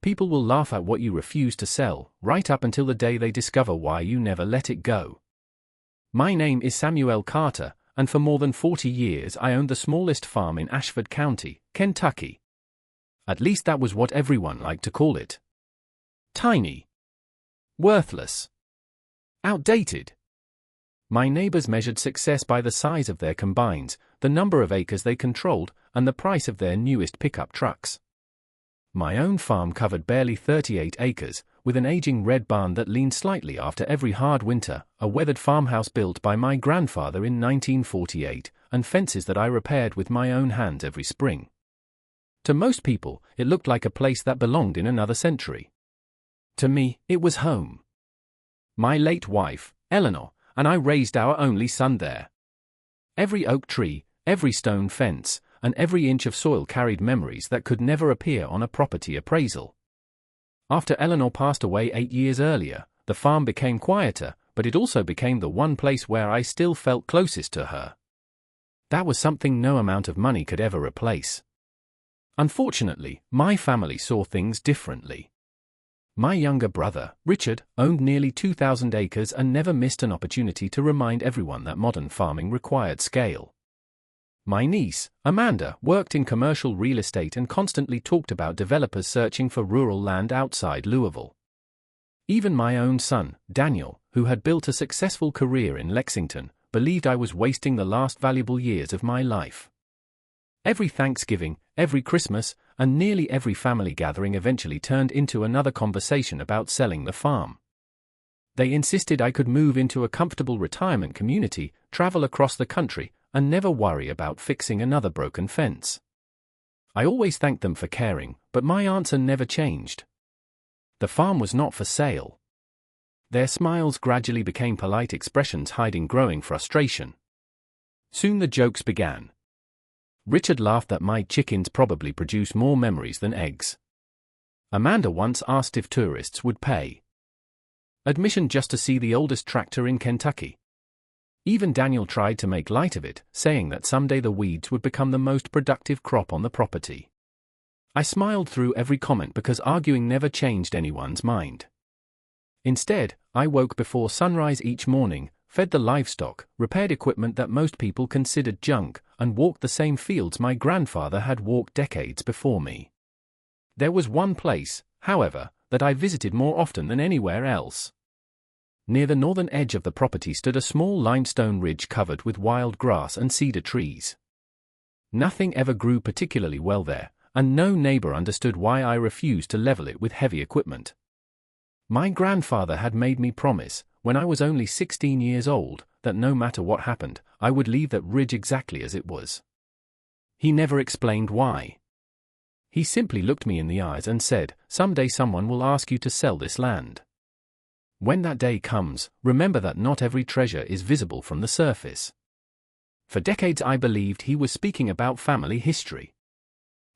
People will laugh at what you refuse to sell, right up until the day they discover why you never let it go. My name is Samuel Carter, and for more than 40 years I owned the smallest farm in Ashford County, Kentucky. At least that was what everyone liked to call it. Tiny. Worthless. Outdated. My neighbors measured success by the size of their combines, the number of acres they controlled, and the price of their newest pickup trucks. My own farm covered barely 38 acres, with an aging red barn that leaned slightly after every hard winter, a weathered farmhouse built by my grandfather in 1948, and fences that I repaired with my own hands every spring. To most people, it looked like a place that belonged in another century. To me, it was home. My late wife, Eleanor, and I raised our only son there. Every oak tree, every stone fence, and every inch of soil carried memories that could never appear on a property appraisal. After Eleanor passed away 8 years earlier, the farm became quieter, but it also became the one place where I still felt closest to her. That was something no amount of money could ever replace. Unfortunately, my family saw things differently. My younger brother, Richard, owned nearly 2,000 acres and never missed an opportunity to remind everyone that modern farming required scale. My niece, Amanda, worked in commercial real estate and constantly talked about developers searching for rural land outside Louisville. Even my own son, Daniel, who had built a successful career in Lexington, believed I was wasting the last valuable years of my life. Every Thanksgiving, every Christmas, and nearly every family gathering eventually turned into another conversation about selling the farm. They insisted I could move into a comfortable retirement community, travel across the country, and never worry about fixing another broken fence. I always thanked them for caring, but my answer never changed. The farm was not for sale. Their smiles gradually became polite expressions hiding growing frustration. Soon the jokes began. Richard laughed that my chickens probably produce more memories than eggs. Amanda once asked if tourists would pay admission just to see the oldest tractor in Kentucky. Even Daniel tried to make light of it, saying that someday the weeds would become the most productive crop on the property. I smiled through every comment because arguing never changed anyone's mind. Instead, I woke before sunrise each morning, fed the livestock, repaired equipment that most people considered junk, and walked the same fields my grandfather had walked decades before me. There was one place, however, that I visited more often than anywhere else. Near the northern edge of the property stood a small limestone ridge covered with wild grass and cedar trees. Nothing ever grew particularly well there, and no neighbor understood why I refused to level it with heavy equipment. My grandfather had made me promise, when I was only 16 years old, that no matter what happened, I would leave that ridge exactly as it was. He never explained why. He simply looked me in the eyes and said, "Someday someone will ask you to sell this land. When that day comes, remember that not every treasure is visible from the surface." For decades I believed he was speaking about family history.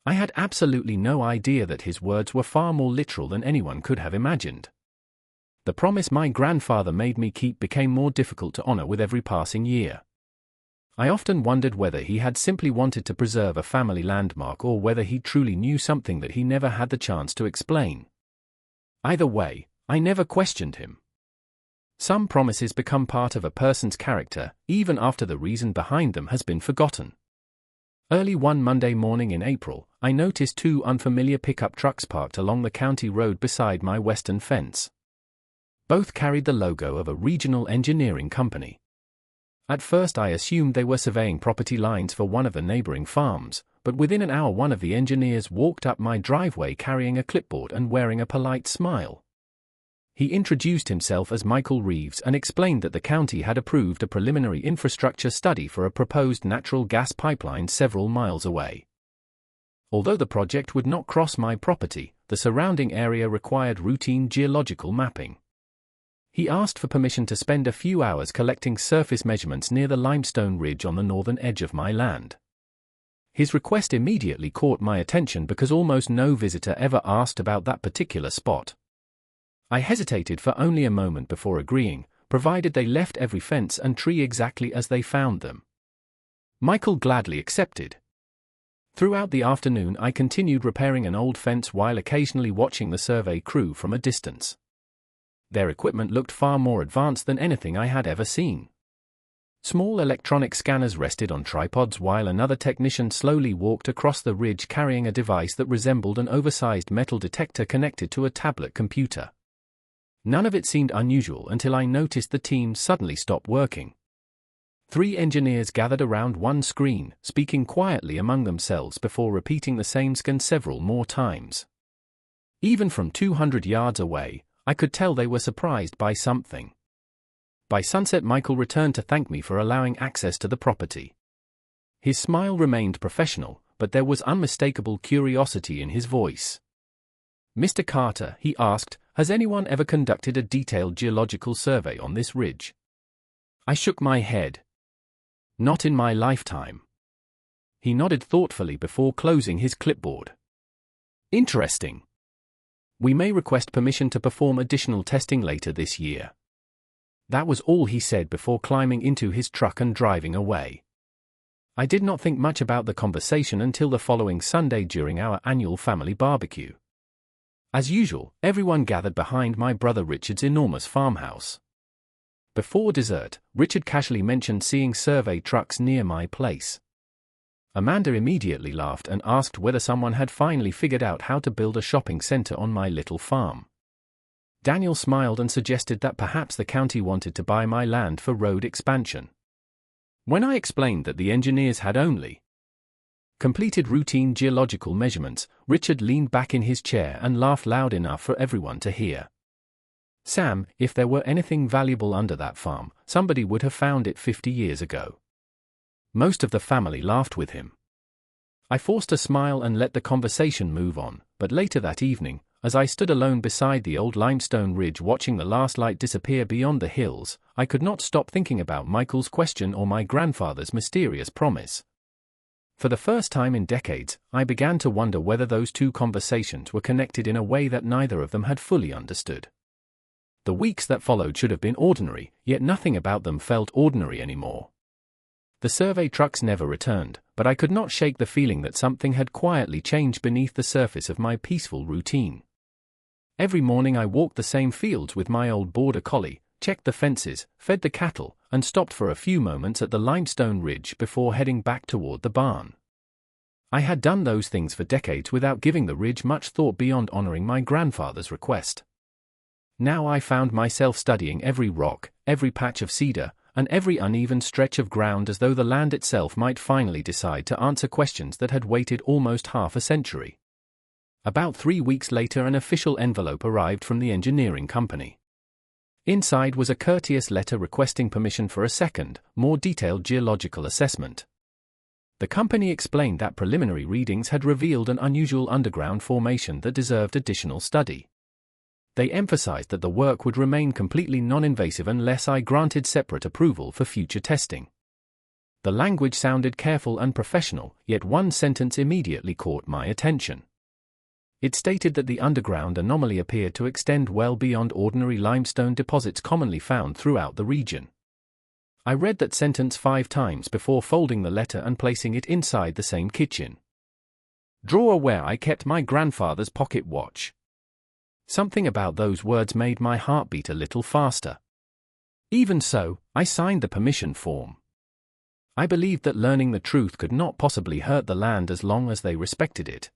I had absolutely no idea that his words were far more literal than anyone could have imagined. The promise my grandfather made me keep became more difficult to honor with every passing year. I often wondered whether he had simply wanted to preserve a family landmark or whether he truly knew something that he never had the chance to explain. Either way, I never questioned him. Some promises become part of a person's character, even after the reason behind them has been forgotten. Early one Monday morning in April, I noticed two unfamiliar pickup trucks parked along the county road beside my western fence. Both carried the logo of a regional engineering company. At first I assumed they were surveying property lines for one of the neighboring farms, but within an hour one of the engineers walked up my driveway carrying a clipboard and wearing a polite smile. He introduced himself as Michael Reeves and explained that the county had approved a preliminary infrastructure study for a proposed natural gas pipeline several miles away. Although the project would not cross my property, the surrounding area required routine geological mapping. He asked for permission to spend a few hours collecting surface measurements near the limestone ridge on the northern edge of my land. His request immediately caught my attention because almost no visitor ever asked about that particular spot. I hesitated for only a moment before agreeing, provided they left every fence and tree exactly as they found them. Michael gladly accepted. Throughout the afternoon I continued repairing an old fence while occasionally watching the survey crew from a distance. Their equipment looked far more advanced than anything I had ever seen. Small electronic scanners rested on tripods while another technician slowly walked across the ridge carrying a device that resembled an oversized metal detector connected to a tablet computer. None of it seemed unusual until I noticed the team suddenly stop working. 3 engineers gathered around one screen, speaking quietly among themselves before repeating the same scan several more times. Even from 200 yards away, I could tell they were surprised by something. By sunset, Michael returned to thank me for allowing access to the property. His smile remained professional, but there was unmistakable curiosity in his voice. "Mr. Carter," he asked, "has anyone ever conducted a detailed geological survey on this ridge?" I shook my head. "Not in my lifetime." He nodded thoughtfully before closing his clipboard. "Interesting. We may request permission to perform additional testing later this year." That was all he said before climbing into his truck and driving away. I did not think much about the conversation until the following Sunday during our annual family barbecue. As usual, everyone gathered behind my brother Richard's enormous farmhouse. Before dessert, Richard casually mentioned seeing survey trucks near my place. Amanda immediately laughed and asked whether someone had finally figured out how to build a shopping center on my little farm. Daniel smiled and suggested that perhaps the county wanted to buy my land for road expansion. When I explained that the engineers had only completed routine geological measurements, Richard leaned back in his chair and laughed loud enough for everyone to hear. "Sam, if there were anything valuable under that farm, somebody would have found it 50 years ago." Most of the family laughed with him. I forced a smile and let the conversation move on, but later that evening, as I stood alone beside the old limestone ridge watching the last light disappear beyond the hills, I could not stop thinking about Michael's question or my grandfather's mysterious promise. For the first time in decades, I began to wonder whether those two conversations were connected in a way that neither of them had fully understood. The weeks that followed should have been ordinary, yet nothing about them felt ordinary anymore. The survey trucks never returned, but I could not shake the feeling that something had quietly changed beneath the surface of my peaceful routine. Every morning I walked the same fields with my old border collie, checked the fences, fed the cattle, and stopped for a few moments at the limestone ridge before heading back toward the barn. I had done those things for decades without giving the ridge much thought beyond honoring my grandfather's request. Now I found myself studying every rock, every patch of cedar, and every uneven stretch of ground as though the land itself might finally decide to answer questions that had waited almost half a century. About 3 weeks later, an official envelope arrived from the engineering company. Inside was a courteous letter requesting permission for a second, more detailed geological assessment. The company explained that preliminary readings had revealed an unusual underground formation that deserved additional study. They emphasized that the work would remain completely non-invasive unless I granted separate approval for future testing. The language sounded careful and professional, yet one sentence immediately caught my attention. It stated that the underground anomaly appeared to extend well beyond ordinary limestone deposits commonly found throughout the region. I read that sentence 5 times before folding the letter and placing it inside the same kitchen drawer where I kept my grandfather's pocket watch. Something about those words made my heart beat a little faster. Even so, I signed the permission form. I believed that learning the truth could not possibly hurt the land as long as they respected it.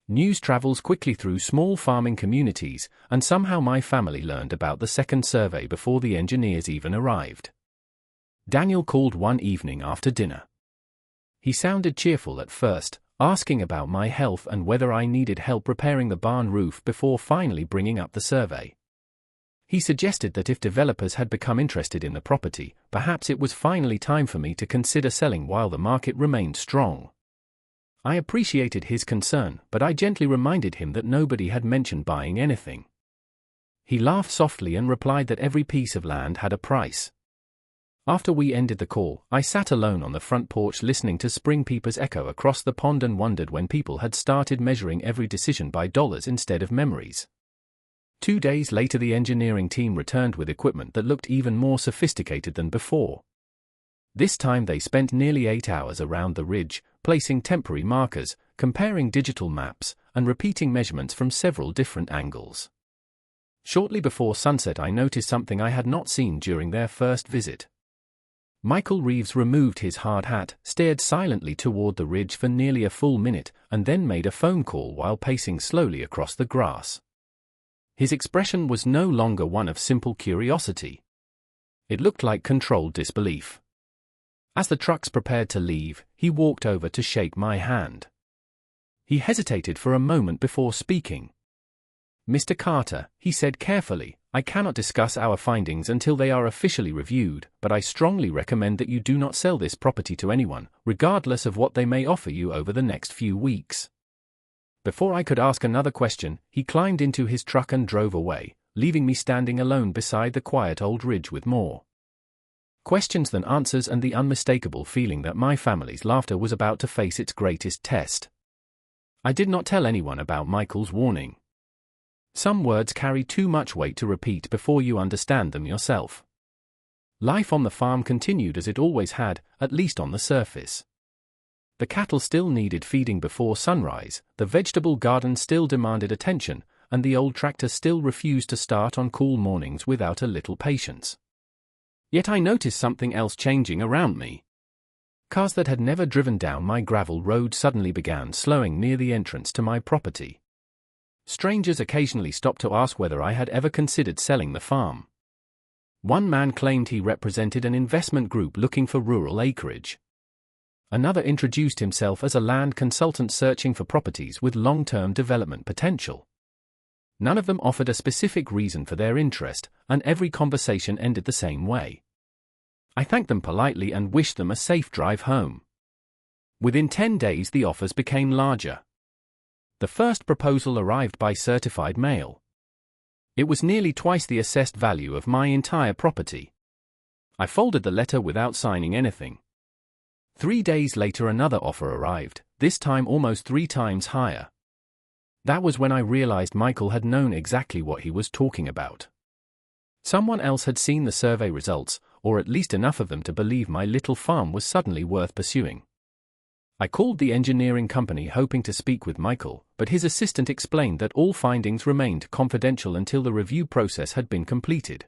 News travels quickly through small farming communities, and somehow my family learned about the second survey before the engineers even arrived. Daniel called one evening after dinner. He sounded cheerful at first, asking about my health and whether I needed help repairing the barn roof before finally bringing up the survey. He suggested that if developers had become interested in the property, perhaps it was finally time for me to consider selling while the market remained strong. I appreciated his concern, but I gently reminded him that nobody had mentioned buying anything. He laughed softly and replied that every piece of land had a price. After we ended the call, I sat alone on the front porch listening to spring peepers echo across the pond and wondered when people had started measuring every decision by dollars instead of memories. 2 days later, the engineering team returned with equipment that looked even more sophisticated than before. This time they spent nearly 8 hours around the ridge, placing temporary markers, comparing digital maps, and repeating measurements from several different angles. Shortly before sunset, I noticed something I had not seen during their first visit. Michael Reeves removed his hard hat, stared silently toward the ridge for nearly a full minute, and then made a phone call while pacing slowly across the grass. His expression was no longer one of simple curiosity. It looked like controlled disbelief. As the trucks prepared to leave, he walked over to shake my hand. He hesitated for a moment before speaking. "Mr. Carter," he said carefully, "I cannot discuss our findings until they are officially reviewed, but I strongly recommend that you do not sell this property to anyone, regardless of what they may offer you over the next few weeks." Before I could ask another question, he climbed into his truck and drove away, leaving me standing alone beside the quiet old ridge with more questions than answers and the unmistakable feeling that my family's laughter was about to face its greatest test. I did not tell anyone about Michael's warning. Some words carry too much weight to repeat before you understand them yourself. Life on the farm continued as it always had, at least on the surface. The cattle still needed feeding before sunrise, the vegetable garden still demanded attention, and the old tractor still refused to start on cool mornings without a little patience. Yet I noticed something else changing around me. Cars that had never driven down my gravel road suddenly began slowing near the entrance to my property. Strangers occasionally stopped to ask whether I had ever considered selling the farm. One man claimed he represented an investment group looking for rural acreage. Another introduced himself as a land consultant searching for properties with long-term development potential. None of them offered a specific reason for their interest, and every conversation ended the same way. I thanked them politely and wished them a safe drive home. Within 10 days the offers became larger. The first proposal arrived by certified mail. It was nearly twice the assessed value of my entire property. I folded the letter without signing anything. 3 days later another offer arrived, this time almost 3 times higher. That was when I realized Michael had known exactly what he was talking about. Someone else had seen the survey results, or at least enough of them to believe my little farm was suddenly worth pursuing. I called the engineering company hoping to speak with Michael, but his assistant explained that all findings remained confidential until the review process had been completed.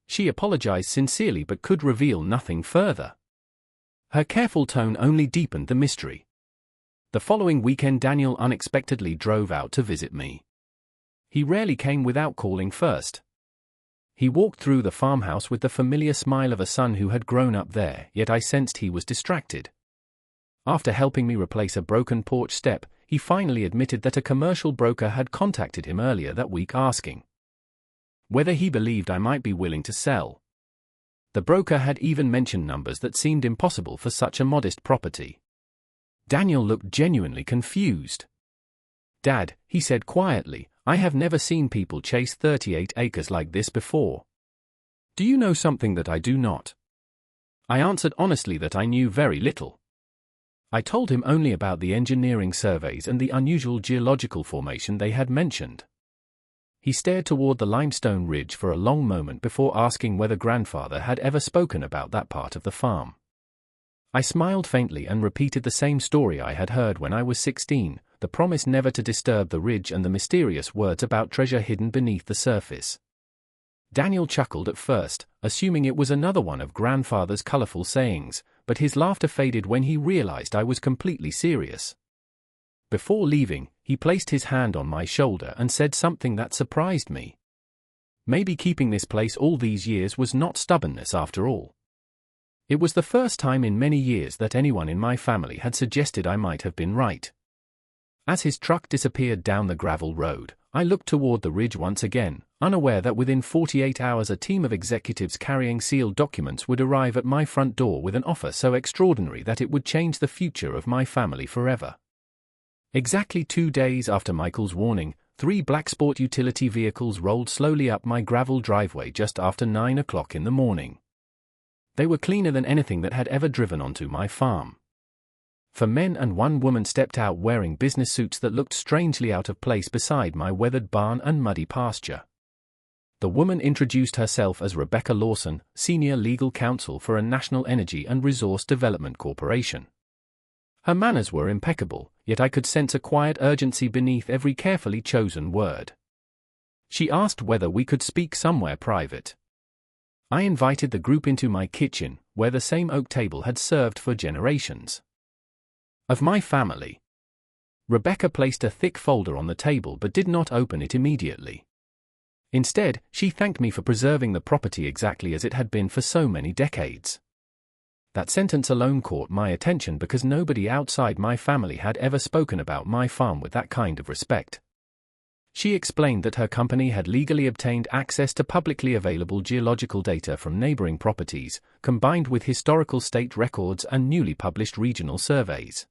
She apologized sincerely but could reveal nothing further. Her careful tone only deepened the mystery. The following weekend Daniel unexpectedly drove out to visit me. He rarely came without calling first. He walked through the farmhouse with the familiar smile of a son who had grown up there, yet I sensed he was distracted. After helping me replace a broken porch step, he finally admitted that a commercial broker had contacted him earlier that week asking whether he believed I might be willing to sell. The broker had even mentioned numbers that seemed impossible for such a modest property. Daniel looked genuinely confused. "Dad," he said quietly, "I have never seen people chase 38 acres like this before. Do you know something that I do not?" I answered honestly that I knew very little. I told him only about the engineering surveys and the unusual geological formation they had mentioned. He stared toward the limestone ridge for a long moment before asking whether grandfather had ever spoken about that part of the farm. I smiled faintly and repeated the same story I had heard when I was 16, the promise never to disturb the ridge and the mysterious words about treasure hidden beneath the surface. Daniel chuckled at first, assuming it was another one of grandfather's colorful sayings, but his laughter faded when he realized I was completely serious. Before leaving, he placed his hand on my shoulder and said something that surprised me. Maybe keeping this place all these years was not stubbornness after all. It was the first time in many years that anyone in my family had suggested I might have been right. As his truck disappeared down the gravel road, I looked toward the ridge once again, unaware that within 48 hours a team of executives carrying sealed documents would arrive at my front door with an offer so extraordinary that it would change the future of my family forever. Exactly 2 days after Michael's warning, 3 black sport utility vehicles rolled slowly up my gravel driveway just after 9 o'clock in the morning. They were cleaner than anything that had ever driven onto my farm. 4 men and 1 woman stepped out wearing business suits that looked strangely out of place beside my weathered barn and muddy pasture. The woman introduced herself as Rebecca Lawson, Senior Legal Counsel for a National Energy and Resource Development Corporation. Her manners were impeccable, yet I could sense a quiet urgency beneath every carefully chosen word. She asked whether we could speak somewhere private. I invited the group into my kitchen, where the same oak table had served for generations. Of my family. Rebecca placed a thick folder on the table but did not open it immediately. Instead, she thanked me for preserving the property exactly as it had been for so many decades. That sentence alone caught my attention because nobody outside my family had ever spoken about my farm with that kind of respect. She explained that her company had legally obtained access to publicly available geological data from neighboring properties, combined with historical state records and newly published regional surveys.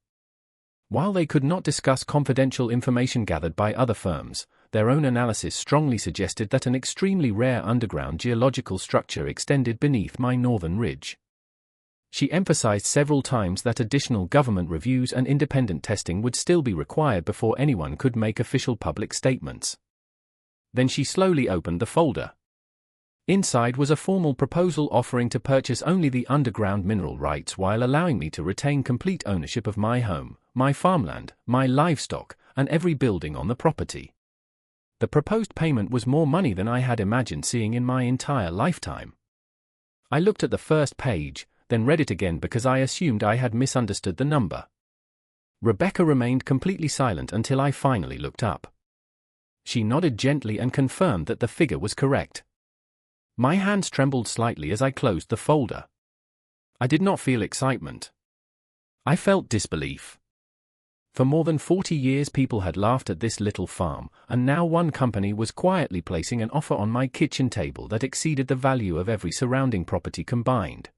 While they could not discuss confidential information gathered by other firms, their own analysis strongly suggested that an extremely rare underground geological structure extended beneath my northern ridge. She emphasized several times that additional government reviews and independent testing would still be required before anyone could make official public statements. Then she slowly opened the folder. Inside was a formal proposal offering to purchase only the underground mineral rights while allowing me to retain complete ownership of my home, my farmland, my livestock, and every building on the property. The proposed payment was more money than I had imagined seeing in my entire lifetime. I looked at the first page, then read it again because I assumed I had misunderstood the number. Rebecca remained completely silent until I finally looked up. She nodded gently and confirmed that the figure was correct. My hands trembled slightly as I closed the folder. I did not feel excitement. I felt disbelief. For more than 40 years people had laughed at this little farm, and now one company was quietly placing an offer on my kitchen table that exceeded the value of every surrounding property combined.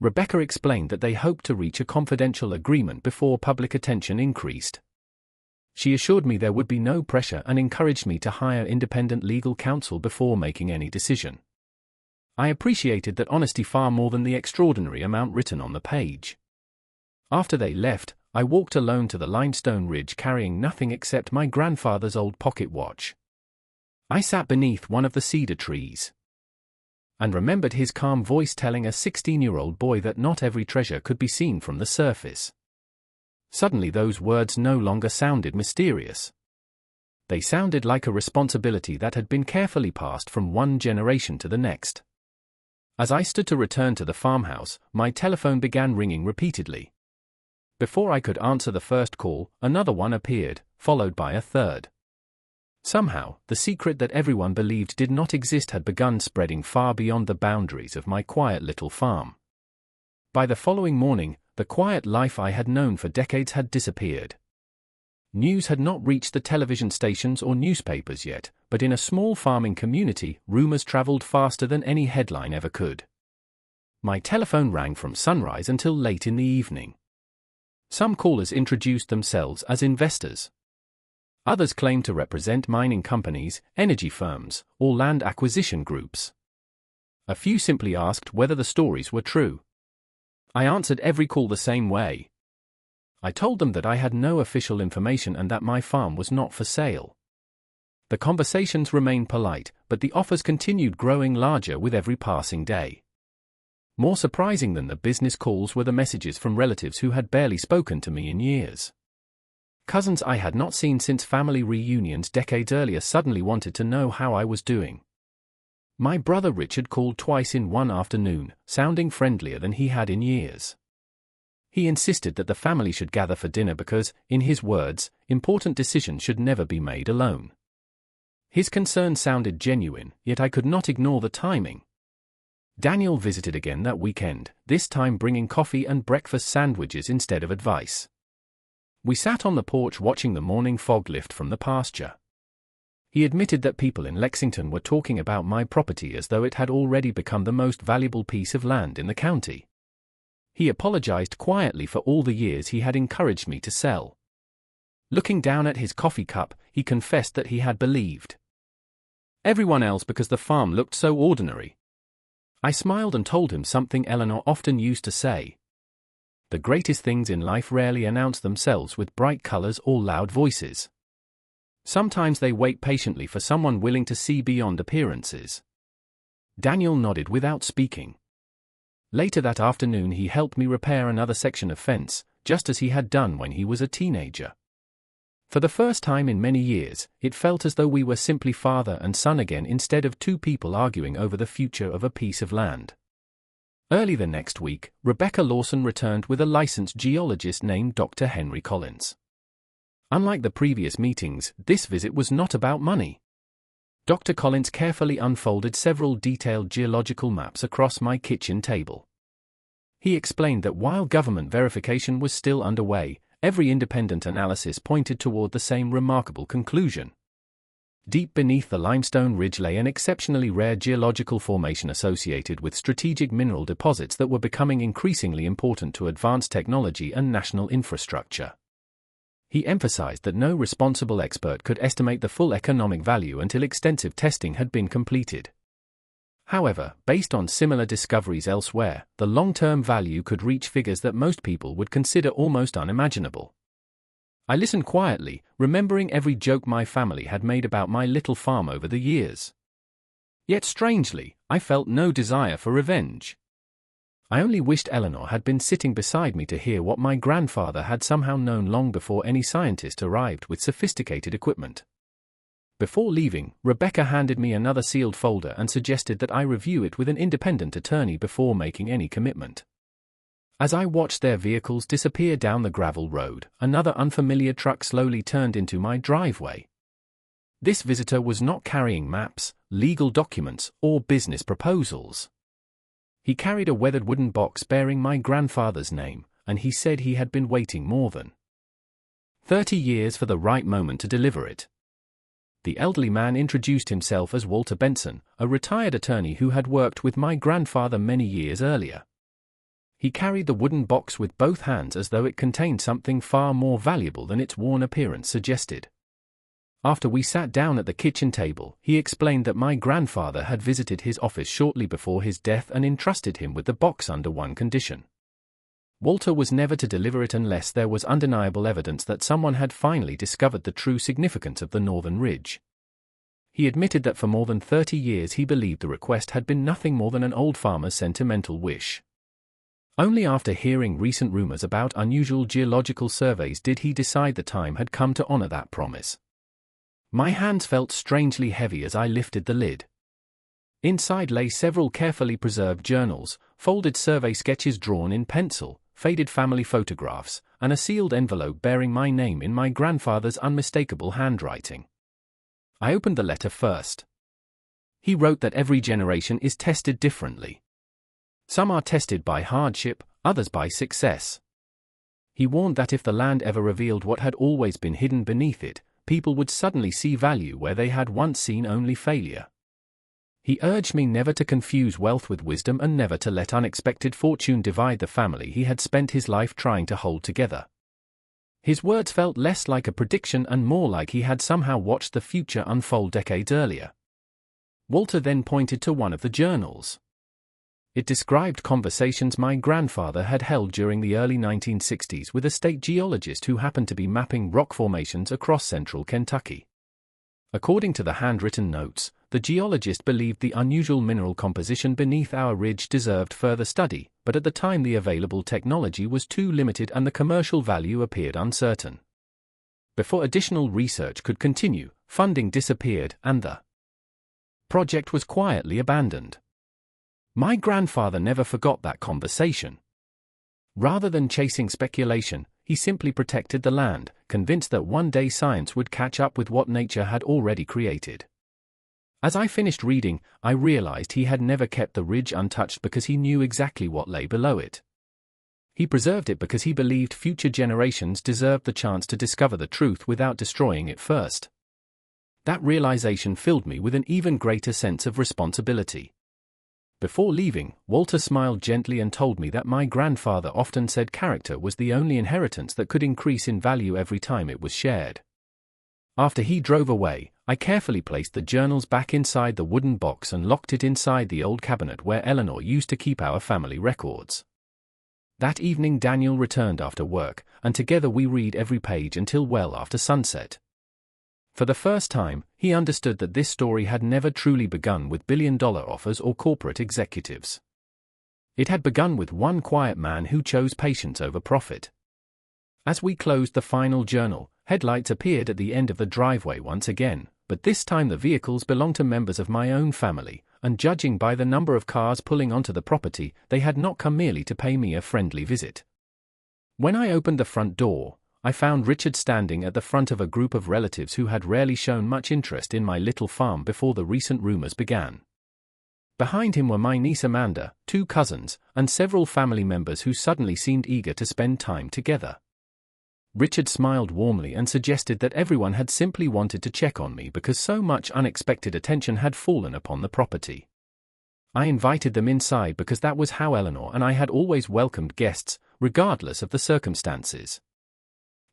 Rebecca explained that they hoped to reach a confidential agreement before public attention increased. She assured me there would be no pressure and encouraged me to hire independent legal counsel before making any decision. I appreciated that honesty far more than the extraordinary amount written on the page. After they left, I walked alone to the limestone ridge carrying nothing except my grandfather's old pocket watch. I sat beneath one of the cedar trees and remembered his calm voice telling a 16-year-old boy that not every treasure could be seen from the surface. Suddenly those words no longer sounded mysterious. They sounded like a responsibility that had been carefully passed from one generation to the next. As I stood to return to the farmhouse, my telephone began ringing repeatedly. Before I could answer the first call, another one appeared, followed by a third. Somehow, the secret that everyone believed did not exist had begun spreading far beyond the boundaries of my quiet little farm. By the following morning, the quiet life I had known for decades had disappeared. News had not reached the television stations or newspapers yet, but in a small farming community, rumors traveled faster than any headline ever could. My telephone rang from sunrise until late in the evening. Some callers introduced themselves as investors. Others claimed to represent mining companies, energy firms, or land acquisition groups. A few simply asked whether the stories were true. I answered every call the same way. I told them that I had no official information and that my farm was not for sale. The conversations remained polite, but the offers continued growing larger with every passing day. More surprising than the business calls were the messages from relatives who had barely spoken to me in years. Cousins I had not seen since family reunions decades earlier suddenly wanted to know how I was doing. My brother Richard called twice in one afternoon, sounding friendlier than he had in years. He insisted that the family should gather for dinner because, in his words, important decisions should never be made alone. His concern sounded genuine, yet I could not ignore the timing. Daniel visited again that weekend, this time bringing coffee and breakfast sandwiches instead of advice. We sat on the porch watching the morning fog lift from the pasture. He admitted that people in Lexington were talking about my property as though it had already become the most valuable piece of land in the county. He apologized quietly for all the years he had encouraged me to sell. Looking down at his coffee cup, he confessed that he had believed everyone else because the farm looked so ordinary. I smiled and told him something Eleanor often used to say. The greatest things in life rarely announce themselves with bright colors or loud voices. Sometimes they wait patiently for someone willing to see beyond appearances. Daniel nodded without speaking. Later that afternoon he helped me repair another section of fence, just as he had done when he was a teenager. For the first time in many years, it felt as though we were simply father and son again instead of two people arguing over the future of a piece of land. Early the next week, Rebecca Lawson returned with a licensed geologist named Dr. Henry Collins. Unlike the previous meetings, this visit was not about money. Dr. Collins carefully unfolded several detailed geological maps across my kitchen table. He explained that while government verification was still underway, every independent analysis pointed toward the same remarkable conclusion. Deep beneath the limestone ridge lay an exceptionally rare geological formation associated with strategic mineral deposits that were becoming increasingly important to advanced technology and national infrastructure. He emphasized that no responsible expert could estimate the full economic value until extensive testing had been completed. However, based on similar discoveries elsewhere, the long-term value could reach figures that most people would consider almost unimaginable. I listened quietly, remembering every joke my family had made about my little farm over the years. Yet strangely, I felt no desire for revenge. I only wished Eleanor had been sitting beside me to hear what my grandfather had somehow known long before any scientist arrived with sophisticated equipment. Before leaving, Rebecca handed me another sealed folder and suggested that I review it with an independent attorney before making any commitment. As I watched their vehicles disappear down the gravel road, another unfamiliar truck slowly turned into my driveway. This visitor was not carrying maps, legal documents, or business proposals. He carried a weathered wooden box bearing my grandfather's name, and he said he had been waiting more than 30 years for the right moment to deliver it. The elderly man introduced himself as Walter Benson, a retired attorney who had worked with my grandfather many years earlier. He carried the wooden box with both hands as though it contained something far more valuable than its worn appearance suggested. After we sat down at the kitchen table, he explained that my grandfather had visited his office shortly before his death and entrusted him with the box under one condition. Walter was never to deliver it unless there was undeniable evidence that someone had finally discovered the true significance of the Northern Ridge. He admitted that for more than 30 years he believed the request had been nothing more than an old farmer's sentimental wish. Only after hearing recent rumors about unusual geological surveys did he decide the time had come to honor that promise. My hands felt strangely heavy as I lifted the lid. Inside lay several carefully preserved journals, folded survey sketches drawn in pencil, faded family photographs, and a sealed envelope bearing my name in my grandfather's unmistakable handwriting. I opened the letter first. He wrote that every generation is tested differently. Some are tested by hardship, others by success. He warned that if the land ever revealed what had always been hidden beneath it, people would suddenly see value where they had once seen only failure. He urged me never to confuse wealth with wisdom and never to let unexpected fortune divide the family he had spent his life trying to hold together. His words felt less like a prediction and more like he had somehow watched the future unfold decades earlier. Walter then pointed to one of the journals. It described conversations my grandfather had held during the early 1960s with a state geologist who happened to be mapping rock formations across central Kentucky. According to the handwritten notes, the geologist believed the unusual mineral composition beneath our ridge deserved further study, but at the time the available technology was too limited and the commercial value appeared uncertain. Before additional research could continue, funding disappeared and the project was quietly abandoned. My grandfather never forgot that conversation. Rather than chasing speculation, he simply protected the land, convinced that one day science would catch up with what nature had already created. As I finished reading, I realized he had never kept the ridge untouched because he knew exactly what lay below it. He preserved it because he believed future generations deserved the chance to discover the truth without destroying it first. That realization filled me with an even greater sense of responsibility. Before leaving, Walter smiled gently and told me that my grandfather often said character was the only inheritance that could increase in value every time it was shared. After he drove away, I carefully placed the journals back inside the wooden box and locked it inside the old cabinet where Eleanor used to keep our family records. That evening Daniel returned after work, and together we read every page until well after sunset. For the first time, he understood that this story had never truly begun with billion-dollar offers or corporate executives. It had begun with one quiet man who chose patience over profit. As we closed the final journal, headlights appeared at the end of the driveway once again, but this time the vehicles belonged to members of my own family, and judging by the number of cars pulling onto the property, they had not come merely to pay me a friendly visit. When I opened the front door, I found Richard standing at the front of a group of relatives who had rarely shown much interest in my little farm before the recent rumors began. Behind him were my niece Amanda, 2 cousins, and several family members who suddenly seemed eager to spend time together. Richard smiled warmly and suggested that everyone had simply wanted to check on me because so much unexpected attention had fallen upon the property. I invited them inside because that was how Eleanor and I had always welcomed guests, regardless of the circumstances.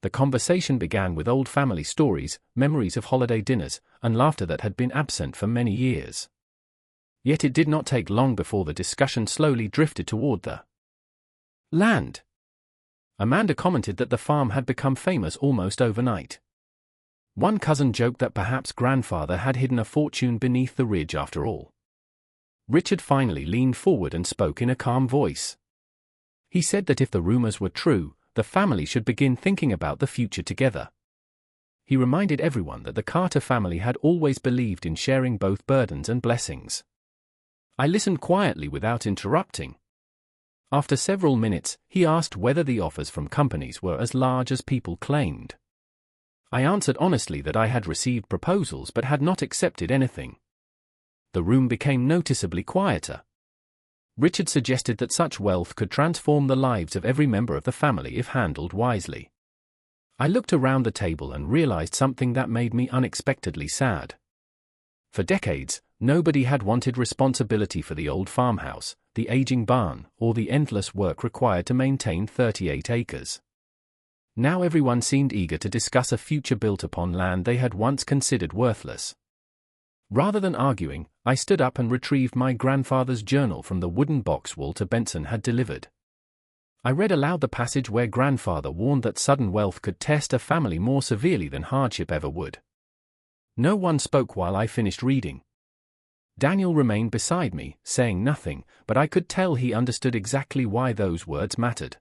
The conversation began with old family stories, memories of holiday dinners, and laughter that had been absent for many years. Yet it did not take long before the discussion slowly drifted toward the land. Amanda commented that the farm had become famous almost overnight. One cousin joked that perhaps grandfather had hidden a fortune beneath the ridge after all. Richard finally leaned forward and spoke in a calm voice. He said that if the rumors were true, the family should begin thinking about the future together. He reminded everyone that the Carter family had always believed in sharing both burdens and blessings. I listened quietly without interrupting. After several minutes, he asked whether the offers from companies were as large as people claimed. I answered honestly that I had received proposals but had not accepted anything. The room became noticeably quieter. Richard suggested that such wealth could transform the lives of every member of the family if handled wisely. I looked around the table and realized something that made me unexpectedly sad. For decades, nobody had wanted responsibility for the old farmhouse, the aging barn, or the endless work required to maintain 38 acres. Now everyone seemed eager to discuss a future built upon land they had once considered worthless. Rather than arguing, I stood up and retrieved my grandfather's journal from the wooden box Walter Benson had delivered. I read aloud the passage where grandfather warned that sudden wealth could test a family more severely than hardship ever would. No one spoke while I finished reading. Daniel remained beside me, saying nothing, but I could tell he understood exactly why those words mattered.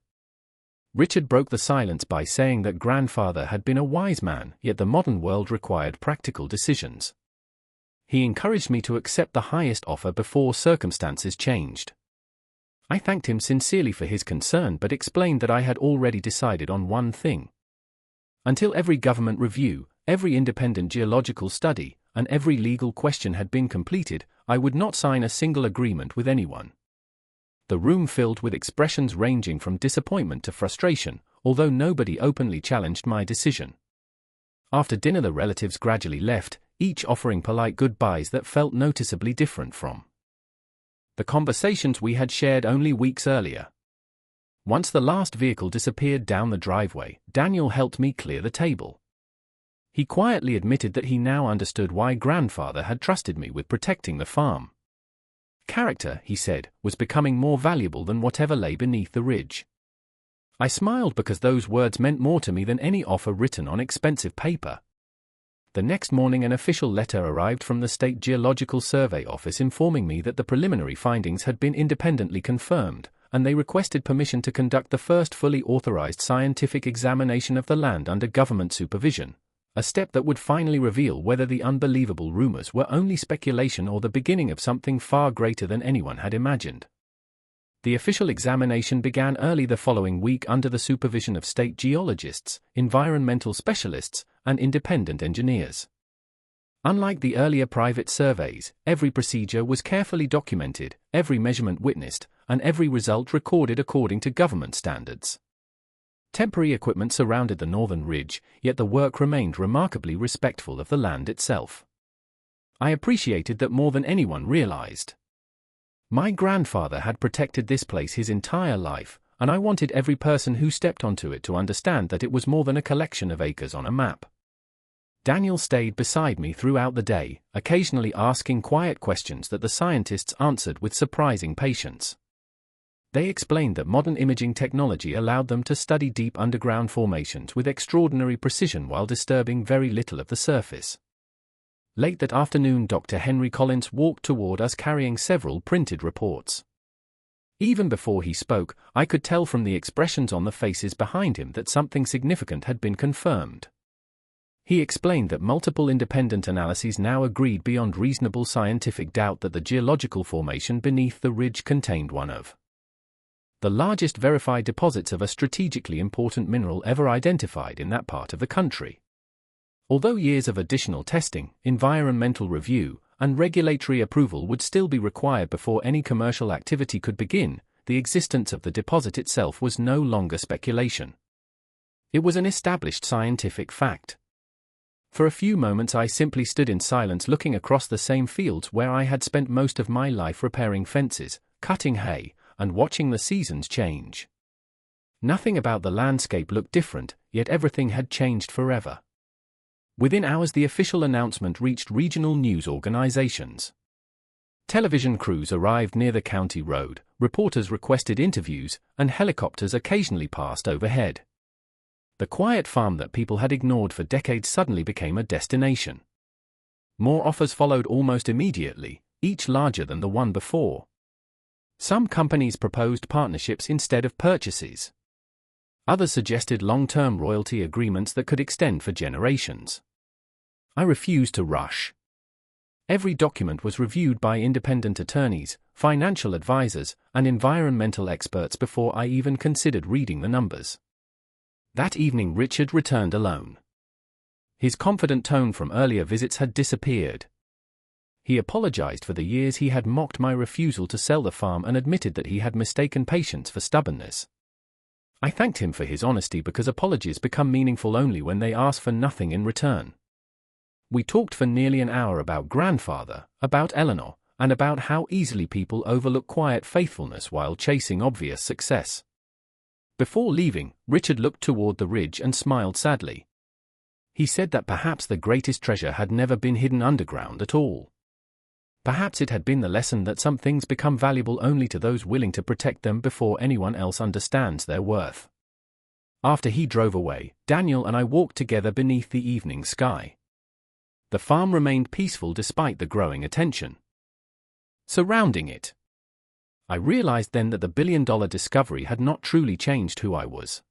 Richard broke the silence by saying that grandfather had been a wise man, yet the modern world required practical decisions. He encouraged me to accept the highest offer before circumstances changed. I thanked him sincerely for his concern but explained that I had already decided on one thing. Until every government review, every independent geological study, and every legal question had been completed, I would not sign a single agreement with anyone. The room filled with expressions ranging from disappointment to frustration, although nobody openly challenged my decision. After dinner the relatives gradually left, each offering polite goodbyes that felt noticeably different from the conversations we had shared only weeks earlier. Once the last vehicle disappeared down the driveway, Daniel helped me clear the table. He quietly admitted that he now understood why grandfather had trusted me with protecting the farm. Character, he said, was becoming more valuable than whatever lay beneath the ridge. I smiled because those words meant more to me than any offer written on expensive paper. The next morning an official letter arrived from the State Geological Survey Office informing me that the preliminary findings had been independently confirmed, and they requested permission to conduct the first fully authorized scientific examination of the land under government supervision, a step that would finally reveal whether the unbelievable rumors were only speculation or the beginning of something far greater than anyone had imagined. The official examination began early the following week under the supervision of state geologists, environmental specialists, and independent engineers. Unlike the earlier private surveys, every procedure was carefully documented, every measurement witnessed, and every result recorded according to government standards. Temporary equipment surrounded the northern ridge, yet the work remained remarkably respectful of the land itself. I appreciated that more than anyone realized. My grandfather had protected this place his entire life, and I wanted every person who stepped onto it to understand that it was more than a collection of acres on a map. Daniel stayed beside me throughout the day, occasionally asking quiet questions that the scientists answered with surprising patience. They explained that modern imaging technology allowed them to study deep underground formations with extraordinary precision while disturbing very little of the surface. Late that afternoon, Dr. Henry Collins walked toward us carrying several printed reports. Even before he spoke, I could tell from the expressions on the faces behind him that something significant had been confirmed. He explained that multiple independent analyses now agreed beyond reasonable scientific doubt that the geological formation beneath the ridge contained one of the largest verified deposits of a strategically important mineral ever identified in that part of the country. Although years of additional testing, environmental review, and regulatory approval would still be required before any commercial activity could begin, the existence of the deposit itself was no longer speculation. It was an established scientific fact. For a few moments I simply stood in silence looking across the same fields where I had spent most of my life repairing fences, cutting hay, and watching the seasons change. Nothing about the landscape looked different, yet everything had changed forever. Within hours the official announcement reached regional news organizations. Television crews arrived near the county road, reporters requested interviews, and helicopters occasionally passed overhead. The quiet farm that people had ignored for decades suddenly became a destination. More offers followed almost immediately, each larger than the one before. Some companies proposed partnerships instead of purchases. Others suggested long-term royalty agreements that could extend for generations. I refused to rush. Every document was reviewed by independent attorneys, financial advisors, and environmental experts before I even considered reading the numbers. That evening Richard returned alone. His confident tone from earlier visits had disappeared. He apologized for the years he had mocked my refusal to sell the farm and admitted that he had mistaken patience for stubbornness. I thanked him for his honesty because apologies become meaningful only when they ask for nothing in return. We talked for nearly an hour about grandfather, about Eleanor, and about how easily people overlook quiet faithfulness while chasing obvious success. Before leaving, Richard looked toward the ridge and smiled sadly. He said that perhaps the greatest treasure had never been hidden underground at all. Perhaps it had been the lesson that some things become valuable only to those willing to protect them before anyone else understands their worth. After he drove away, Daniel and I walked together beneath the evening sky. The farm remained peaceful despite the growing attention surrounding it. I realized then that the billion-dollar discovery had not truly changed who I was.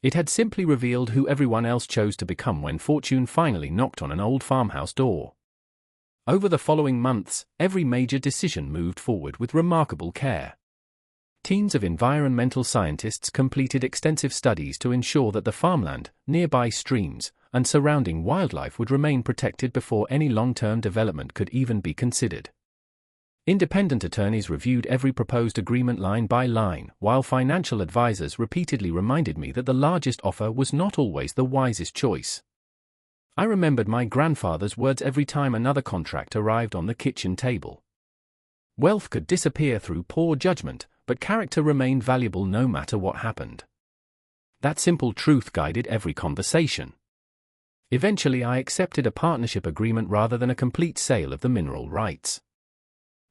It had simply revealed who everyone else chose to become when fortune finally knocked on an old farmhouse door. Over the following months, every major decision moved forward with remarkable care. Teams of environmental scientists completed extensive studies to ensure that the farmland, nearby streams, and surrounding wildlife would remain protected before any long-term development could even be considered. Independent attorneys reviewed every proposed agreement line by line, while financial advisors repeatedly reminded me that the largest offer was not always the wisest choice. I remembered my grandfather's words every time another contract arrived on the kitchen table. Wealth could disappear through poor judgment, but character remained valuable no matter what happened. That simple truth guided every conversation. Eventually I accepted a partnership agreement rather than a complete sale of the mineral rights.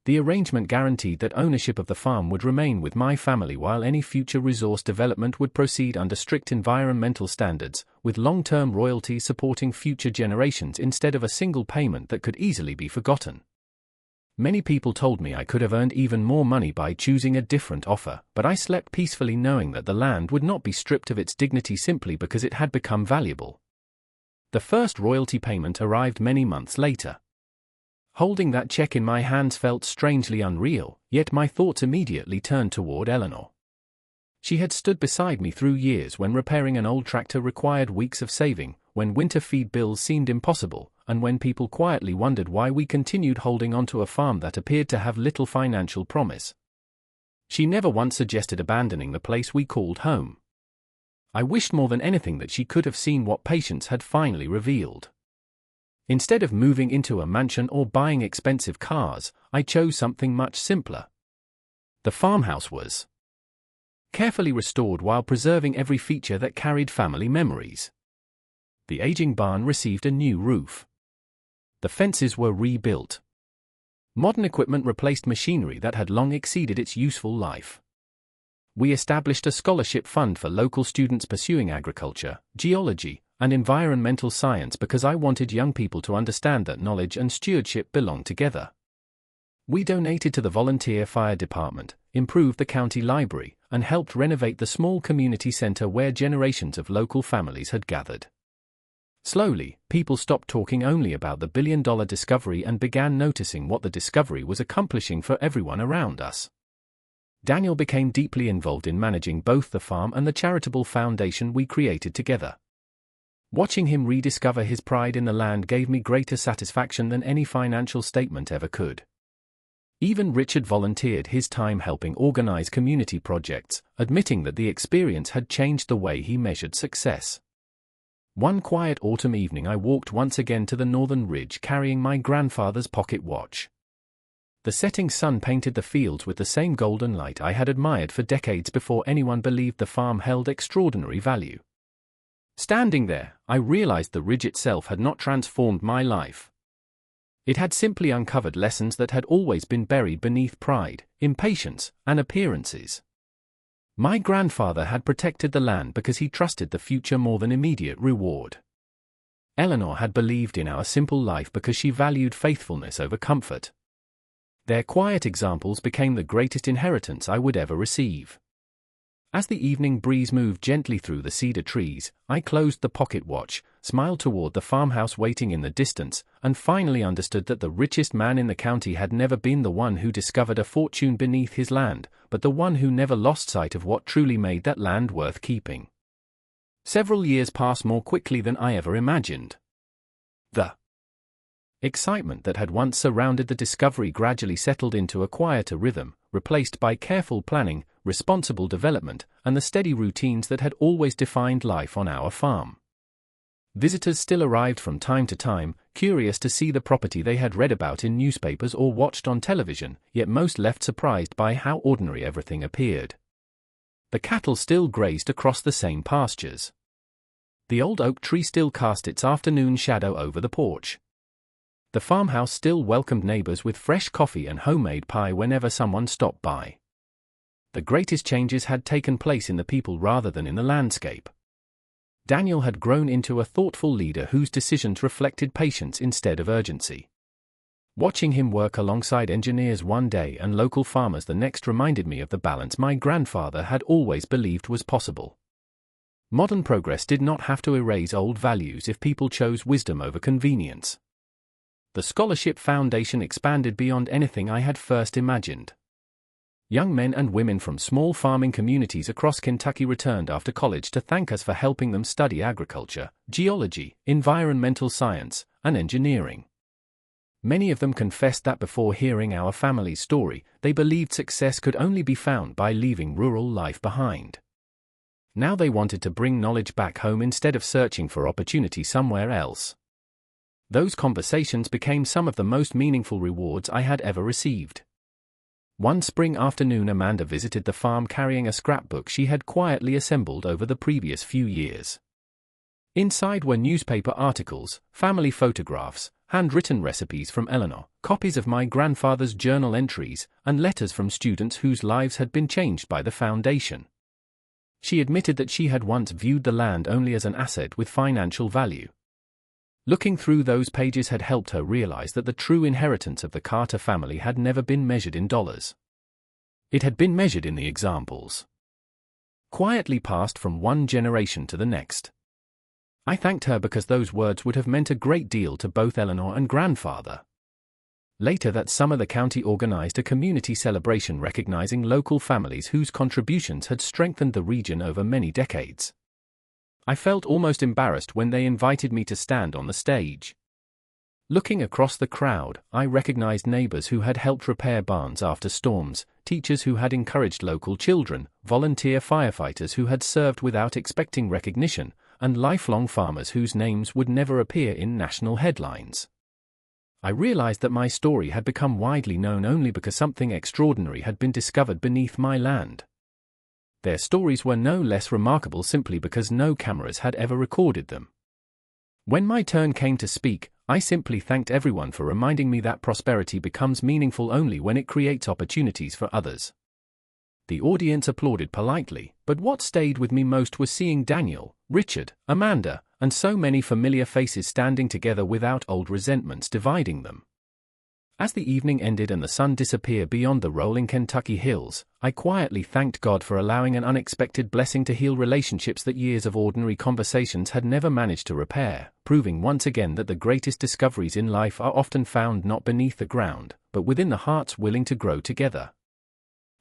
The arrangement guaranteed that ownership of the farm would remain with my family while any future resource development would proceed under strict environmental standards, with long-term royalties supporting future generations instead of a single payment that could easily be forgotten. Many people told me I could have earned even more money by choosing a different offer, but I slept peacefully knowing that the land would not be stripped of its dignity simply because it had become valuable. The first royalty payment arrived many months later. Holding that check in my hands felt strangely unreal, yet my thoughts immediately turned toward Eleanor. She had stood beside me through years when repairing an old tractor required weeks of saving, when winter feed bills seemed impossible, and when people quietly wondered why we continued holding on to a farm that appeared to have little financial promise. She never once suggested abandoning the place we called home. I wished more than anything that she could have seen what patience had finally revealed. Instead of moving into a mansion or buying expensive cars, I chose something much simpler. The farmhouse was carefully restored while preserving every feature that carried family memories. The aging barn received a new roof. The fences were rebuilt. Modern equipment replaced machinery that had long exceeded its useful life. We established a scholarship fund for local students pursuing agriculture, geology, and environmental science because I wanted young people to understand that knowledge and stewardship belong together. We donated to the volunteer fire department, improved the county library, and helped renovate the small community center where generations of local families had gathered. Slowly, people stopped talking only about the billion-dollar discovery and began noticing what the discovery was accomplishing for everyone around us. Daniel became deeply involved in managing both the farm and the charitable foundation we created together. Watching him rediscover his pride in the land gave me greater satisfaction than any financial statement ever could. Even Richard volunteered his time helping organize community projects, admitting that the experience had changed the way he measured success. One quiet autumn evening I walked once again to the northern ridge carrying my grandfather's pocket watch. The setting sun painted the fields with the same golden light I had admired for decades before anyone believed the farm held extraordinary value. Standing there, I realized the ridge itself had not transformed my life. It had simply uncovered lessons that had always been buried beneath pride, impatience, and appearances. My grandfather had protected the land because he trusted the future more than immediate reward. Eleanor had believed in our simple life because she valued faithfulness over comfort. Their quiet examples became the greatest inheritance I would ever receive. As the evening breeze moved gently through the cedar trees, I closed the pocket watch, smiled toward the farmhouse waiting in the distance, and finally understood that the richest man in the county had never been the one who discovered a fortune beneath his land, but the one who never lost sight of what truly made that land worth keeping. Several years passed more quickly than I ever imagined. The excitement that had once surrounded the discovery gradually settled into a quieter rhythm, replaced by careful planning, responsible development, and the steady routines that had always defined life on our farm. Visitors still arrived from time to time, curious to see the property they had read about in newspapers or watched on television, yet most left surprised by how ordinary everything appeared. The cattle still grazed across the same pastures. The old oak tree still cast its afternoon shadow over the porch. The farmhouse still welcomed neighbors with fresh coffee and homemade pie whenever someone stopped by. The greatest changes had taken place in the people rather than in the landscape. Daniel had grown into a thoughtful leader whose decisions reflected patience instead of urgency. Watching him work alongside engineers one day and local farmers the next reminded me of the balance my grandfather had always believed was possible. Modern progress did not have to erase old values if people chose wisdom over convenience. The Scholarship Foundation expanded beyond anything I had first imagined. Young men and women from small farming communities across Kentucky returned after college to thank us for helping them study agriculture, geology, environmental science, and engineering. Many of them confessed that before hearing our family's story, they believed success could only be found by leaving rural life behind. Now they wanted to bring knowledge back home instead of searching for opportunity somewhere else. Those conversations became some of the most meaningful rewards I had ever received. One spring afternoon, Amanda visited the farm carrying a scrapbook she had quietly assembled over the previous few years. Inside were newspaper articles, family photographs, handwritten recipes from Eleanor, copies of my grandfather's journal entries, and letters from students whose lives had been changed by the foundation. She admitted that she had once viewed the land only as an asset with financial value. Looking through those pages had helped her realize that the true inheritance of the Carter family had never been measured in dollars. It had been measured in the examples quietly passed from one generation to the next. I thanked her because those words would have meant a great deal to both Eleanor and grandfather. Later that summer, the county organized a community celebration recognizing local families whose contributions had strengthened the region over many decades. I felt almost embarrassed when they invited me to stand on the stage. Looking across the crowd, I recognized neighbors who had helped repair barns after storms, teachers who had encouraged local children, volunteer firefighters who had served without expecting recognition, and lifelong farmers whose names would never appear in national headlines. I realized that my story had become widely known only because something extraordinary had been discovered beneath my land. Their stories were no less remarkable simply because no cameras had ever recorded them. When my turn came to speak, I simply thanked everyone for reminding me that prosperity becomes meaningful only when it creates opportunities for others. The audience applauded politely, but what stayed with me most was seeing Daniel, Richard, Amanda, and so many familiar faces standing together without old resentments dividing them. As the evening ended and the sun disappeared beyond the rolling Kentucky hills, I quietly thanked God for allowing an unexpected blessing to heal relationships that years of ordinary conversations had never managed to repair, proving once again that the greatest discoveries in life are often found not beneath the ground, but within the hearts willing to grow together.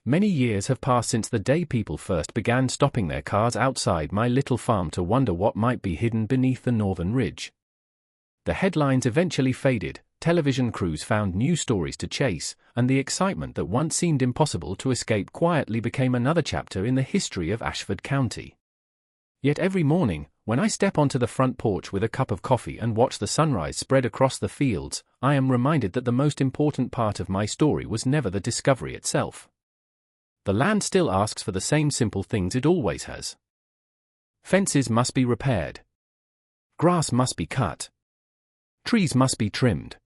Many years have passed since the day people first began stopping their cars outside my little farm to wonder what might be hidden beneath the northern ridge. The headlines eventually faded, television crews found new stories to chase, and the excitement that once seemed impossible to escape quietly became another chapter in the history of Ashford County. Yet every morning, when I step onto the front porch with a cup of coffee and watch the sunrise spread across the fields, I am reminded that the most important part of my story was never the discovery itself. The land still asks for the same simple things it always has. Fences must be repaired. Grass must be cut. Trees must be trimmed.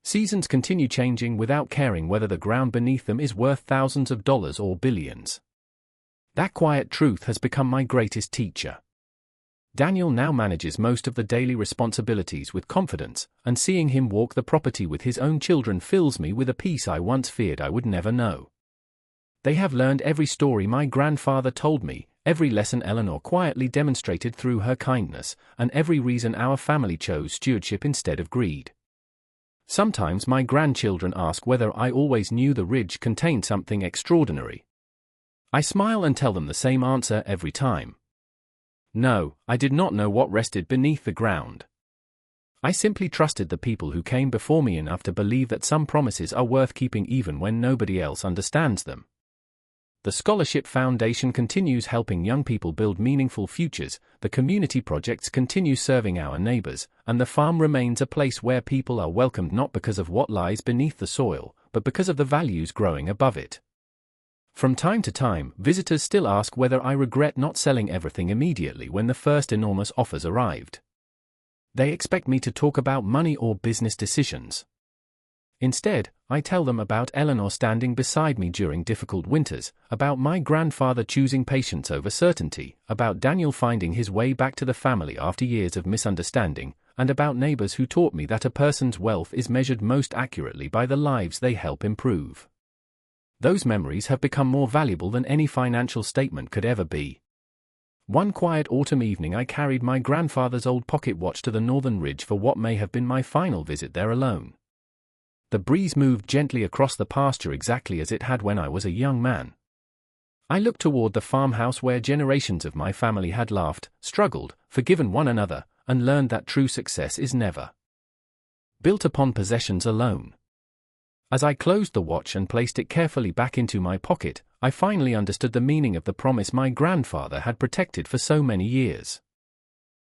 Seasons continue changing without caring whether the ground beneath them is worth thousands of dollars or billions. That quiet truth has become my greatest teacher. Daniel now manages most of the daily responsibilities with confidence, and seeing him walk the property with his own children fills me with a peace I once feared I would never know. They have learned every story my grandfather told me, every lesson Eleanor quietly demonstrated through her kindness, and every reason our family chose stewardship instead of greed. Sometimes my grandchildren ask whether I always knew the ridge contained something extraordinary. I smile and tell them the same answer every time. No, I did not know what rested beneath the ground. I simply trusted the people who came before me enough to believe that some promises are worth keeping even when nobody else understands them. The Scholarship Foundation continues helping young people build meaningful futures, the community projects continue serving our neighbors, and the farm remains a place where people are welcomed not because of what lies beneath the soil, but because of the values growing above it. From time to time, visitors still ask whether I regret not selling everything immediately when the first enormous offers arrived. They expect me to talk about money or business decisions. Instead, I tell them about Eleanor standing beside me during difficult winters, about my grandfather choosing patience over certainty, about Daniel finding his way back to the family after years of misunderstanding, and about neighbors who taught me that a person's wealth is measured most accurately by the lives they help improve. Those memories have become more valuable than any financial statement could ever be. One quiet autumn evening I carried my grandfather's old pocket watch to the northern ridge for what may have been my final visit there alone. The breeze moved gently across the pasture exactly as it had when I was a young man. I looked toward the farmhouse where generations of my family had laughed, struggled, forgiven one another, and learned that true success is never built upon possessions alone. As I closed the watch and placed it carefully back into my pocket, I finally understood the meaning of the promise my grandfather had protected for so many years.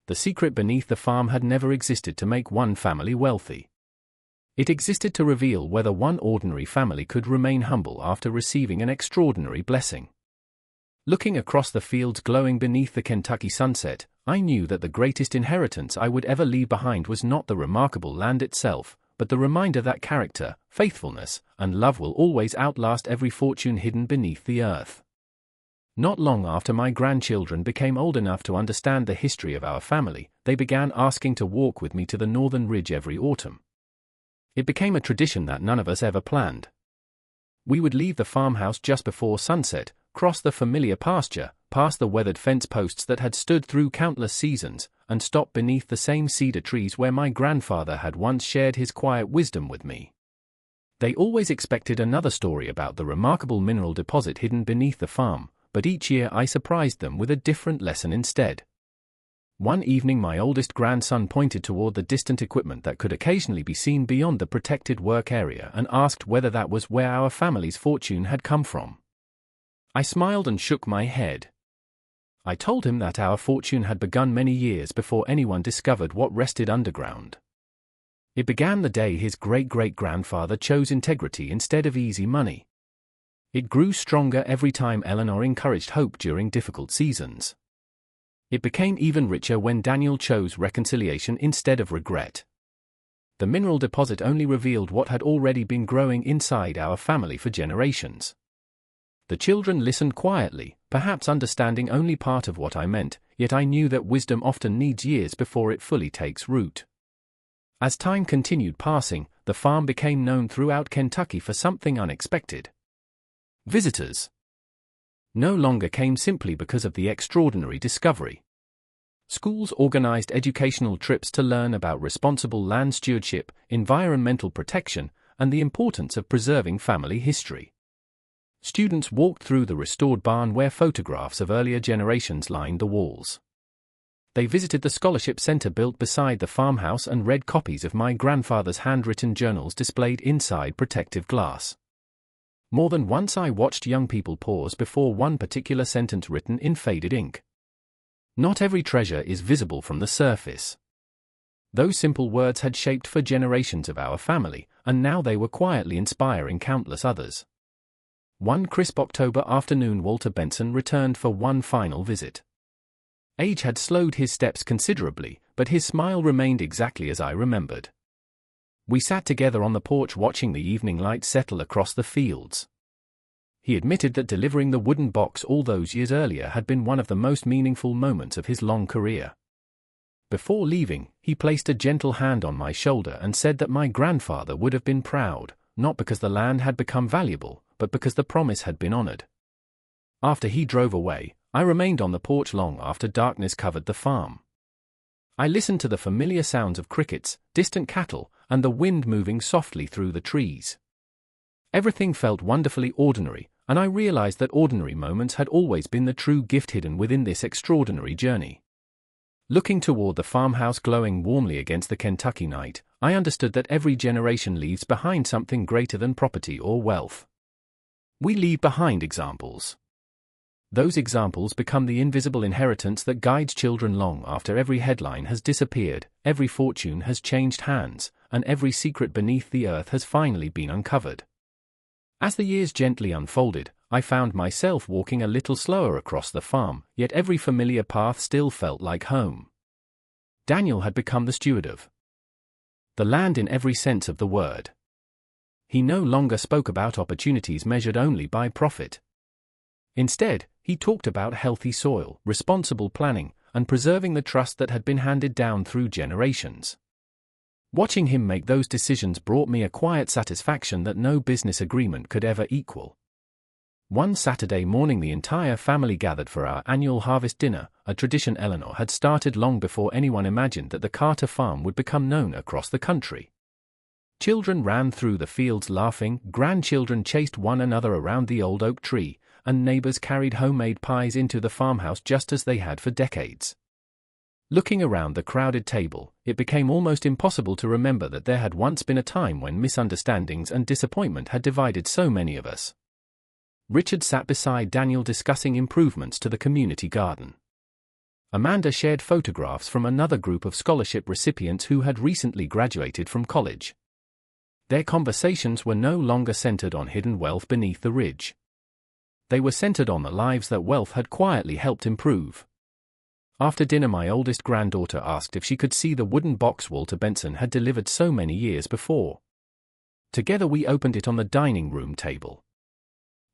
The secret beneath the farm had never existed to make one family wealthy. It existed to reveal whether one ordinary family could remain humble after receiving an extraordinary blessing. Looking across the fields glowing beneath the Kentucky sunset, I knew that the greatest inheritance I would ever leave behind was not the remarkable land itself, but the reminder that character, faithfulness, and love will always outlast every fortune hidden beneath the earth. Not long after my grandchildren became old enough to understand the history of our family, they began asking to walk with me to the northern ridge every autumn. It became a tradition that none of us ever planned. We would leave the farmhouse just before sunset, cross the familiar pasture, past the weathered fence posts that had stood through countless seasons, and stop beneath the same cedar trees where my grandfather had once shared his quiet wisdom with me. They always expected another story about the remarkable mineral deposit hidden beneath the farm, but each year I surprised them with a different lesson instead. One evening my oldest grandson pointed toward the distant equipment that could occasionally be seen beyond the protected work area and asked whether that was where our family's fortune had come from. I smiled and shook my head. I told him that our fortune had begun many years before anyone discovered what rested underground. It began the day his great-great-grandfather chose integrity instead of easy money. It grew stronger every time Eleanor encouraged hope during difficult seasons. It became even richer when Daniel chose reconciliation instead of regret. The mineral deposit only revealed what had already been growing inside our family for generations. The children listened quietly, perhaps understanding only part of what I meant, yet I knew that wisdom often needs years before it fully takes root. As time continued passing, the farm became known throughout Kentucky for something unexpected. Visitors no longer came simply because of the extraordinary discovery. Schools organized educational trips to learn about responsible land stewardship, environmental protection, and the importance of preserving family history. Students walked through the restored barn where photographs of earlier generations lined the walls. They visited the scholarship center built beside the farmhouse and read copies of my grandfather's handwritten journals displayed inside protective glass. More than once I watched young people pause before one particular sentence written in faded ink. Not every treasure is visible from the surface. Those simple words had shaped for generations of our family, and now they were quietly inspiring countless others. One crisp October afternoon, Walter Benson returned for one final visit. Age had slowed his steps considerably, but his smile remained exactly as I remembered. We sat together on the porch watching the evening light settle across the fields. He admitted that delivering the wooden box all those years earlier had been one of the most meaningful moments of his long career. Before leaving, he placed a gentle hand on my shoulder and said that my grandfather would have been proud, not because the land had become valuable, but because the promise had been honored. After he drove away, I remained on the porch long after darkness covered the farm. I listened to the familiar sounds of crickets, distant cattle, and the wind moving softly through the trees. Everything felt wonderfully ordinary, and I realized that ordinary moments had always been the true gift hidden within this extraordinary journey. Looking toward the farmhouse glowing warmly against the Kentucky night, I understood that every generation leaves behind something greater than property or wealth. We leave behind examples. Those examples become the invisible inheritance that guides children long after every headline has disappeared, every fortune has changed hands, and every secret beneath the earth has finally been uncovered. As the years gently unfolded, I found myself walking a little slower across the farm, yet every familiar path still felt like home. Daniel had become the steward of the land in every sense of the word. He no longer spoke about opportunities measured only by profit. Instead, he talked about healthy soil, responsible planning, and preserving the trust that had been handed down through generations. Watching him make those decisions brought me a quiet satisfaction that no business agreement could ever equal. One Saturday morning, the entire family gathered for our annual harvest dinner, a tradition Eleanor had started long before anyone imagined that the Carter farm would become known across the country. Children ran through the fields laughing, grandchildren chased one another around the old oak tree, and neighbors carried homemade pies into the farmhouse just as they had for decades. Looking around the crowded table, it became almost impossible to remember that there had once been a time when misunderstandings and disappointment had divided so many of us. Richard sat beside Daniel discussing improvements to the community garden. Amanda shared photographs from another group of scholarship recipients who had recently graduated from college. Their conversations were no longer centered on hidden wealth beneath the ridge. They were centered on the lives that wealth had quietly helped improve. After dinner, my oldest granddaughter asked if she could see the wooden box Walter Benson had delivered so many years before. Together we opened it on the dining room table.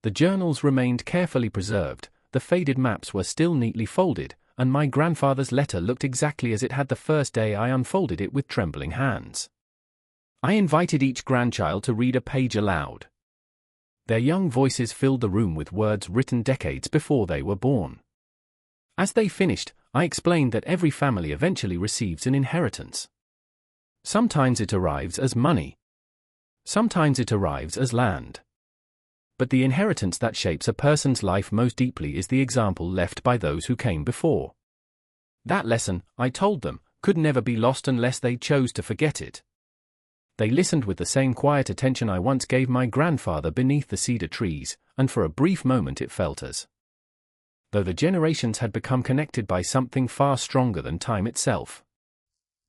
The journals remained carefully preserved, the faded maps were still neatly folded, and my grandfather's letter looked exactly as it had the first day I unfolded it with trembling hands. I invited each grandchild to read a page aloud. Their young voices filled the room with words written decades before they were born. As they finished, I explained that every family eventually receives an inheritance. Sometimes it arrives as money. Sometimes it arrives as land. But the inheritance that shapes a person's life most deeply is the example left by those who came before. That lesson, I told them, could never be lost unless they chose to forget it. They listened with the same quiet attention I once gave my grandfather beneath the cedar trees, and for a brief moment it felt as though the generations had become connected by something far stronger than time itself.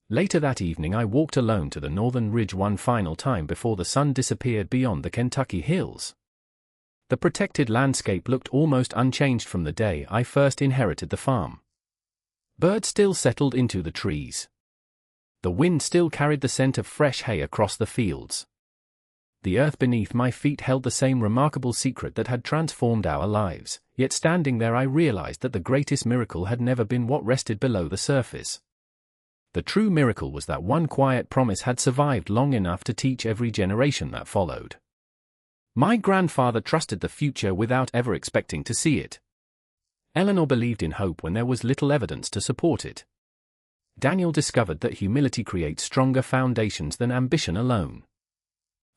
Later that evening I walked alone to the northern ridge one final time before the sun disappeared beyond the Kentucky hills. The protected landscape looked almost unchanged from the day I first inherited the farm. Birds still settled into the trees. The wind still carried the scent of fresh hay across the fields. The earth beneath my feet held the same remarkable secret that had transformed our lives, yet standing there I realized that the greatest miracle had never been what rested below the surface. The true miracle was that one quiet promise had survived long enough to teach every generation that followed. My grandfather trusted the future without ever expecting to see it. Eleanor believed in hope when there was little evidence to support it. Daniel discovered that humility creates stronger foundations than ambition alone.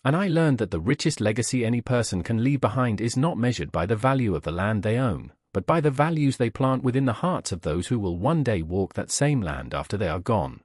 And I learned that the richest legacy any person can leave behind is not measured by the value of the land they own, but by the values they plant within the hearts of those who will one day walk that same land after they are gone.